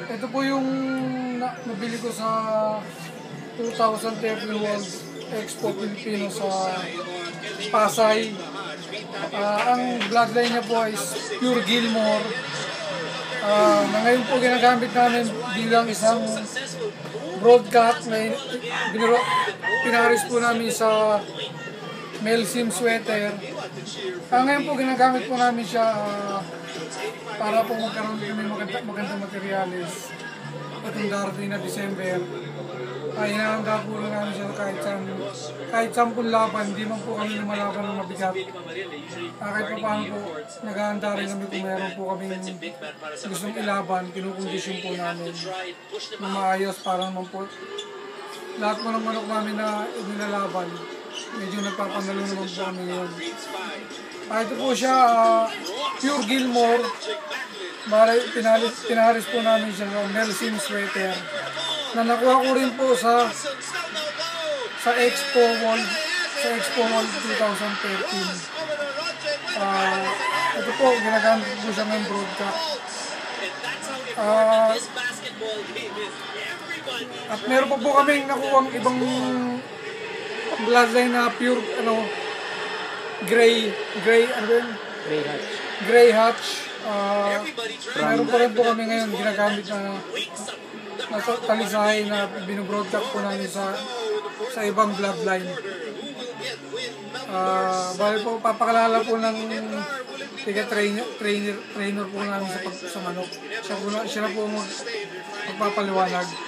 Ito po yung nabili ko sa 2013 World Expo Filipino sa Pasay. Ang bloodline niya po is Pure Gilmore. Na ngayon po ginagamit namin bilang isang broadcast na pinaris po namin sa Melsim sweater. Ngayon po ginagamit po namin siya para po magkaroon kami magandang materialis. Itong darating na December. Hinahanda po na namin siya kahit 10 laban, hindi man po kami lumalaban ng mabigat. Kahit pa paano po, naghahanda rin kami kung meron po kami gustong ilaban, kinukondisyon po namin na maayos para naman po lahat po ng manok namin na inilalaban. Medyo nagpapanalo naman po kami ngayon. Ito po siya, Pure Gilmore. Pinaharis po namin siya ng Melsim sweater. Na nakuha ko rin po sa Expo World 2013. Ito po, ginagamit po siya ng broadcast. At meron po kaming nakuha ang ibang bloodline na pure gray hatch. Meron pa rin po kami ngayon ginagamit na nasa talisahe na binobroadcast po namin sa ibang bloodline. Bali po papakalala po ng trainer po namin sa manok. Siya na po magpapaliwanag.